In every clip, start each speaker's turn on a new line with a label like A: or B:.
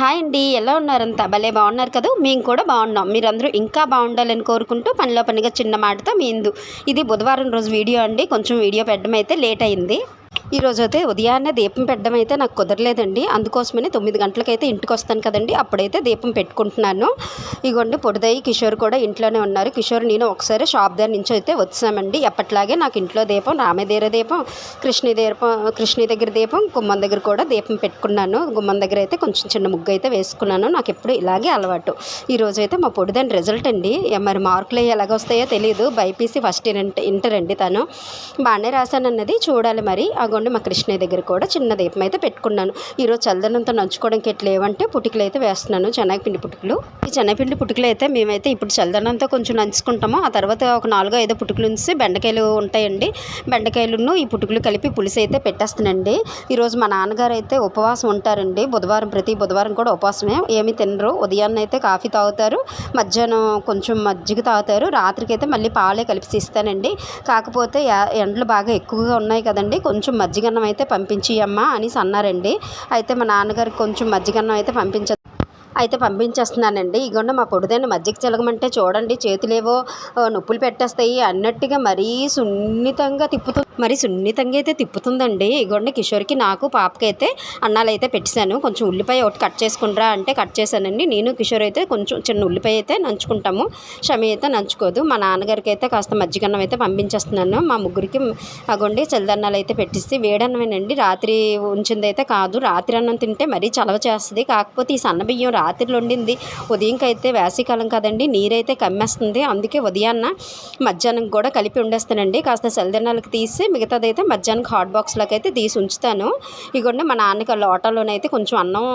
A: Hi అండి, ఎలా ఉన్నారంతా? భలే బాగున్నారు కదా. మేము కూడా బాగున్నాం. మీరందరూ ఇంకా బాగుండాలని కోరుకుంటూ పనిలో పనిగా చిన్న మాటతో మీ ఇందు. ఇది బుధవారం రోజు వీడియో అండి. కొంచెం వీడియో పెట్టడం అయితే లేట్ అయింది. ఈరోజు అయితే ఉదయాన్నే దీపం పెట్టడం అయితే నాకు కుదరలేదండి. అందుకోసమని 9 గంటలకైతే ఇంటికి వస్తాను కదండి, అప్పుడైతే దీపం పెట్టుకుంటున్నాను. ఇగోండి పొడిదయ్యి కిషోర్ కూడా ఇంట్లోనే ఉన్నారు. కిషోర్ నేను ఒకసారి షాప్ దగ్గర నుంచి అయితే వచ్చామండి. ఎప్పట్లాగే నాకు ఇంట్లో దీపం, రామే దగ్గర దీపం, కృష్ణి దగ్గర దీపం, గుమ్మం దగ్గర కూడా దీపం పెట్టుకున్నాను. గుమ్మం దగ్గర అయితే కొంచెం చిన్న ముగ్గు అయితే వేసుకున్నాను. నాకు ఎప్పుడు ఇలాగే అలవాటు. ఈరోజు అయితే మా పొడిదాని రిజల్ట్ అండి. మరి మార్కులు ఎలాగొస్తాయో తెలియదు. బైపీసీ ఫస్ట్ ఇంటర్ అండి. తను బాగానే రాశానన్నది చూడాలి మరి. అగోండి మా కృష్ణయ్య దగ్గర కూడా చిన్న దీపం అయితే పెట్టుకున్నాను. ఈరోజు చల్లదనంతో నంచుకోవడానికి ఎట్లా లేవంటే పుటికలు అయితే వేస్తున్నాను, శనగపిండి పుటుకులు. ఈ శనగపిండి పుటుకులు అయితే మేమైతే ఇప్పుడు చల్లదనంతో కొంచెం నంచుకుంటాము. ఆ తర్వాత ఒక 4-5 పుటుకులు ఉంచి బెండకాయలు ఉంటాయండి, బెండకాయలను ఈ పుటుకులు కలిపి పులుసు అయితే పెట్టేస్తానండి. ఈరోజు మా నాన్నగారు అయితే ఉపవాసం ఉంటారండి. ప్రతి బుధవారం కూడా ఉపవాసమే, ఏమీ తినరు. ఉదయాన్నే అయితే కాఫీ తాగుతారు, మధ్యాహ్నం కొంచెం మజ్జిగ తాగుతారు, రాత్రికి అయితే మళ్ళీ పాలే కలిపి ఇస్తానండి. కాకపోతే ఎండలు బాగా ఎక్కువగా ఉన్నాయి కదండి, కొంచెం మజ్జిగన్నం అయితే పంపించి అమ్మా అనేసి అన్నారండి. అయితే మా నాన్నగారికి కొంచెం మజ్జిగన్నం అయితే పంపించేస్తున్నానండి. ఇగోండి మా పొడిదాన్ని మజ్జిగ చిలకమంటే చూడండి చేతులేవో నొప్పులు పెట్టేస్తాయి అన్నట్టుగా సున్నితంగా అయితే తిప్పుతుందండి. ఇగోండి కిషోర్కి, నాకు, పాపకి అయితే అన్నాలు అయితే పెట్టేశాను. కొంచెం ఉల్లిపాయ ఒకటి కట్ చేసుకుంటారా అంటే కట్ చేశానండి. నేను కిషోర్ అయితే కొంచెం చిన్న ఉల్లిపాయ అయితే నంచుకుంటాము, షమి అయితే నంచుకోదు. మా నాన్నగారికి అయితే కాస్త మజ్జిగన్నం అయితే పంపించేస్తున్నాను. మా ముగ్గురికి అగోండి చల్లదన్నాలు అయితే పెట్టిస్తే వేడన్నమేనండి. రాత్రి ఉంచింది అయితే కాదు. రాత్రి అన్నం తింటే మరీ చలవ చేస్తుంది. కాకపోతే ఈ సన్న బియ్యం రాత్రిలో వండింది ఉదయంకి అయితే వేసవికాలం కదండి, నీరైతే కమ్మేస్తుంది. అందుకే ఉదయాన్న మధ్యాహ్నం కూడా కలిపి వండేస్తానండి. కాస్త చల్లదన్నాలకు తీసి మిగతాదైతే మధ్యాహ్నం హాట్ బాక్స్లోకి అయితే తీసి ఉంచుతాను. ఇగోండి మా నాన్నకి లోటాలోనైతే కొంచెం అన్నం,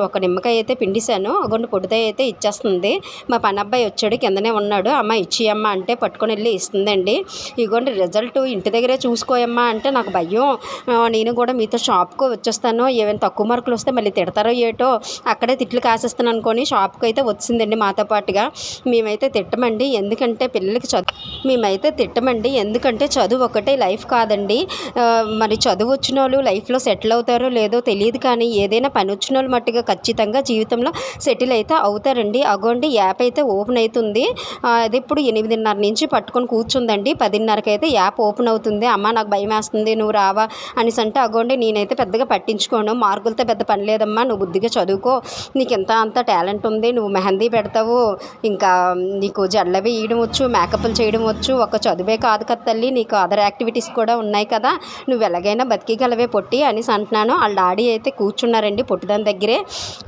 A: ఒక నిమ్మకాయ అయితే పిండిశాను. అగోండి పొడిదాయి అయితే ఇచ్చేస్తుంది. మా పని అబ్బాయి వచ్చాడు, కిందనే ఉన్నాడు. అమ్మ ఇచ్చియమ్మ అంటే పట్టుకొని వెళ్ళి ఇస్తుందండి. ఇగోండి రిజల్ట్ ఇంటి దగ్గరే చూసుకోయమ్మా అంటే నాకు భయం. నేను కూడా మీతో షాప్కి వచ్చేస్తాను, ఏమైనా తక్కువ మార్కులు వస్తే మళ్ళీ తిడతారో ఏటో, అక్కడే తిట్లు కాసేస్తాను అనుకొని షాప్కి అయితే వచ్చిందండి మాతో పాటుగా. మేమైతే తిట్టమండి, ఎందుకంటే చదువు ఒకటే లైఫ్ కాదండి. మరి చదువు వచ్చిన వాళ్ళు లైఫ్లో సెటిల్ అవుతారో లేదో తెలియదు, కానీ ఏదైనా పని వచ్చిన వాళ్ళు మట్టుగా ఖచ్చితంగా జీవితంలో సెటిల్ అయితే అవుతారండి. అగోండి యాప్ అయితే ఓపెన్ అవుతుంది. అది ఇప్పుడు 8:30 నుంచి పట్టుకొని కూర్చుందండి. 10:30కి అయితే యాప్ ఓపెన్ అవుతుంది. అమ్మ నాకు భయం వేస్తుంది, నువ్వు రావా అనేసి అంటే అగోండి నేనైతే పెద్దగా పట్టించుకోను. మార్కులతో పెద్ద పని లేదమ్మా, నువ్వు బుద్ధిగా చదువుకో, నీకు అంత టాలెంట్ ఉంది, నువ్వు మెహందీ పెడతావు, ఇంకా నీకు జడలు వేయడం వచ్చు, మేకప్లు చేయడం వచ్చు, ఒక చదువే కాదు కదా తల్లి, నీకు అదర్ యాక్టివిటీస్ కూడా ఉన్నాయి కదా, నువ్వు ఎలాగైనా బతికిగలవే పొట్టి అనేసి అంటున్నాను. వాళ్ళ డాడీ అయితే కూర్చున్నారండి పొట్టిదాని దగ్గరే.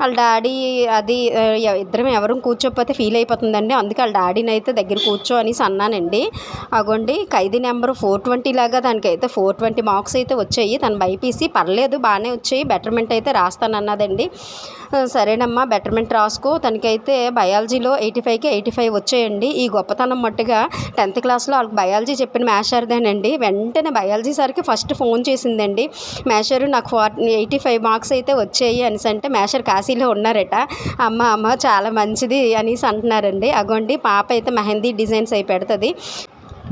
A: వాళ్ళ డాడీ అది ఇద్దరం ఎవరు కూర్చోకపోతే ఫీల్ అయిపోతుందండి, అందుకే వాళ్ళ డాడీని అయితే దగ్గర కూర్చో అనేసి అన్నానండి. అగోండి ఖైదీ నెంబర్ 420 లాగా దానికైతే 420 మార్క్స్ అయితే వచ్చాయి. తన బైపీసీ పర్లేదు బాగానే వచ్చాయి, బెటర్మెంట్ అయితే రాస్తానన్నదండి. సరేనమ్మా బెటర్మెంట్ రాసుకో. తనకైతే బయాలజీలో 85కి 85 వచ్చాయండి. ఈ గొప్పతనం మట్టుగా 10th క్లాస్లో వాళ్ళకి బయాలజీ చెప్పిన మేషర్దేనండి. వెంటనే బయాలజీ సార్కి ఫస్ట్ ఫోన్ చేసిందండి. మేషరు నాకు 85 మార్క్స్ అయితే వచ్చాయి అనేసి అంటే, మేషర్ కాశీలో ఉన్నారట. అమ్మ చాలా మంచిది అనేసి అంటున్నారండి. అగోండి పాప అయితే మెహందీ డిజైన్స్ అయి పెడుతుంది,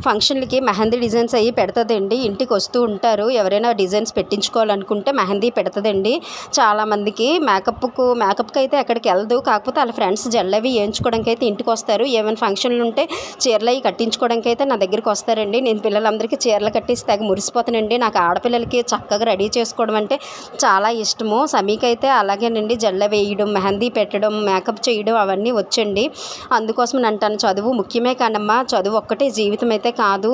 A: ఫంక్షన్లకి మెహందీ డిజైన్స్ అయ్యి పెడుతుందండి. ఇంటికి వస్తూ ఉంటారు, ఎవరైనా డిజైన్స్ పెట్టించుకోవాలనుకుంటే మెహందీ పెడుతుందండి. చాలామందికి మేకప్కి అయితే ఎక్కడికి వెళ్ళదు, కాకపోతే వాళ్ళ ఫ్రెండ్స్ జల్లవి వేయించుకోవడానికి అయితే ఇంటికి వస్తారు. ఏమైనా ఫంక్షన్లు ఉంటే చీరలు అవి కట్టించుకోవడానికి అయితే నా దగ్గరికి వస్తారండి. నేను పిల్లలందరికీ చీరలు కట్టేసి తెగ మురిసిపోతానండి. నాకు ఆడపిల్లలకి చక్కగా రెడీ చేసుకోవడం అంటే చాలా ఇష్టము. సమీకి అయితే అలాగేనండి, జల్ల వేయడం, మెహందీ పెట్టడం, మేకప్ చేయడం అవన్నీ వచ్చండి. అందుకోసం అంటాను చదువు ముఖ్యమే కానమ్మా, చదువు ఒక్కటే జీవితం అయితే కాదు,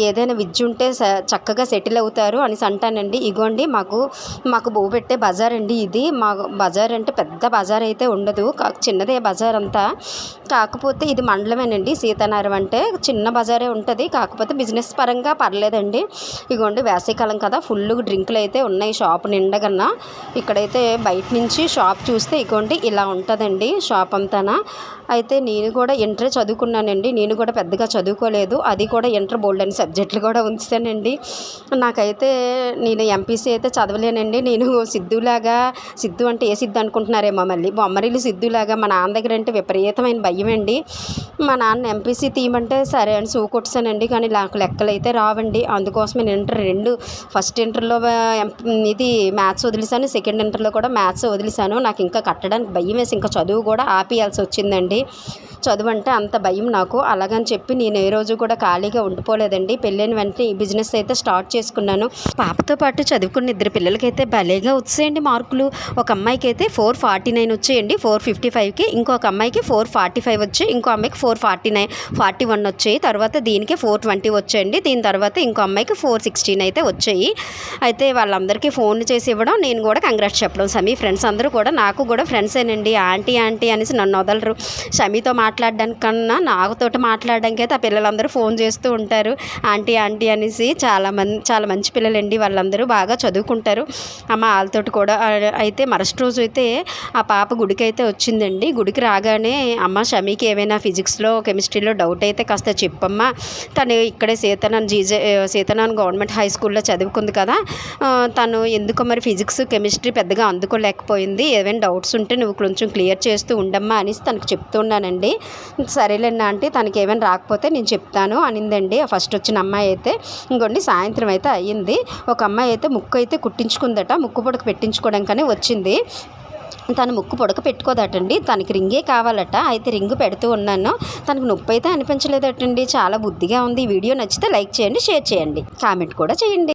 A: ఏదైనా విద్య ఉంటే చక్కగా సెటిల్ అవుతారు అనేసి అంటానండి. ఇగోండి మాకు బో పెట్టే బజార్ అండి ఇది. మా బజార్ అంటే పెద్ద బజార్ అయితే ఉండదు, చిన్నదే బజార్ అంతా. కాకపోతే ఇది మండలమేనండి, సీతానగరం అంటే చిన్న బజారే ఉంటుంది, కాకపోతే బిజినెస్ పరంగా పర్లేదండి. ఇగోండి వేసవికాలం కదా, ఫుల్ డ్రింకులు అయితే ఉన్నాయి షాప్ నిండగన్నా. ఇక్కడైతే బయట నుంచి షాప్ చూస్తే ఇగోండి ఇలా ఉంటుందండి షాప్ అంతానా. అయితే నేను కూడా ఇంటరే చదువుకున్నానండి, నేను కూడా పెద్దగా చదువుకోలేదు. అది కూడా ఇంటర్ బోల్డ్ అని సబ్జెక్టులు కూడా ఉంచానండి. నాకైతే నేను ఎంపీసీ అయితే చదవలేనండి. నేను సిద్ధు అంటే ఏ సిద్ధు అనుకుంటున్నారేమో, మళ్ళీ బొమ్మరిల్లు సిద్ధులాగా మా నాన్న దగ్గర అంటే విపరీతమైన భయం అండి. మా నాన్న ఎంపీసీ తీయమంటే సరే అని కొట్టానండి. కానీ నాకు లెక్కలు అయితే రావండి. అందుకోసమే నేను ఇంటర్ ఫస్ట్ ఇంటర్లో ఇది మ్యాథ్స్ వదిలేసాను, సెకండ్ ఇంటర్లో కూడా మ్యాథ్స్ వదిలేసాను. నాకు ఇంకా కట్టడానికి భయం వేసి ఇంకా చదువు కూడా ఆపేయాల్సి వచ్చిందండి. చదువు అంటే అంత భయం నాకు. అలాగని చెప్పి నేను ఏ రోజు కూడా ఖాళీగా ఉండిపోలేదండి. పెళ్ళైన వెంటనే ఈ బిజినెస్ అయితే స్టార్ట్ చేసుకున్నాను. పాపతో పాటు చదువుకున్న 2 పిల్లలకైతే భలేగా వచ్చేయండి మార్కులు. ఒక అమ్మాయికి అయితే 449 వచ్చాయండి, 455కి. ఇంకొక అమ్మాయికి 445 వచ్చాయి, ఇంకో అమ్మాయికి 41 వచ్చాయి. తర్వాత దీనికి 420 వచ్చాయండి. దీని తర్వాత ఇంకో అమ్మాయికి 416 అయితే వచ్చాయి. అయితే వాళ్ళందరికీ ఫోన్ చేసి ఇవ్వడం, నేను కూడా కంగ్రాట్స్ చెప్పడం. షమీ ఫ్రెండ్స్ అందరూ కూడా నాకు కూడా ఫ్రెండ్సేనండి. ఆంటీ అనేసి నన్ను వదలరు. షమీతో మాట్లాడడానికి కన్నా నాతోటి మాట్లాడడానికి అయితే ఆ పిల్లలందరూ ఫోన్ చేస్తూ ఉంటారు. ఆంటీ అనేసి చాలా మంచి పిల్లలండి. వాళ్ళందరూ బాగా చదువుకుంటారు. అమ్మ వాళ్ళతోటి కూడా. అయితే మరుసటి రోజు అయితే ఆ పాప గుడికి అయితే వచ్చిందండి. గుడికి రాగానే అమ్మ షమీకి ఏమైనా ఫిజిక్స్లో కెమిస్ట్రీలో డౌట్ అయితే కాస్త చెప్పమ్మా, తను ఇక్కడే సీతనాన్ గవర్నమెంట్ హై స్కూల్లో చదువుకుంది కదా, తను ఎందుకో మరి ఫిజిక్స్ కెమిస్ట్రీ పెద్దగా అందుకోలేకపోయింది, ఏమైనా డౌట్స్ ఉంటే నువ్వు కొంచెం క్లియర్ చేస్తూ ఉండమ్మా అనేసి తనకు చెప్తున్నానండి. సరేలేండి ఆంటీ, తనకి ఏమైనా రాకపోతే నేను చెప్తాను అనిందండి ఫస్ట్ వచ్చిన అమ్మాయి అయితే. ఇంకోండి సాయంత్రం అయితే అయ్యింది. ఒక అమ్మాయి అయితే ముక్కు అయితే కుట్టించుకుందట, ముక్కు పొడక పెట్టించుకోవడానికని వచ్చింది. తను ముక్కు పొడక పెట్టుకోదటండి, తనకి రింగే కావాలట. అయితే రింగు పెడుతూ ఉన్నాను. తనకు నొప్పి అయితే అనిపించలేదటండి. చాలా బుద్ధిగా ఉంది. ఈ వీడియో నచ్చితే లైక్ చేయండి, షేర్ చేయండి, కామెంట్ కూడా చేయండి.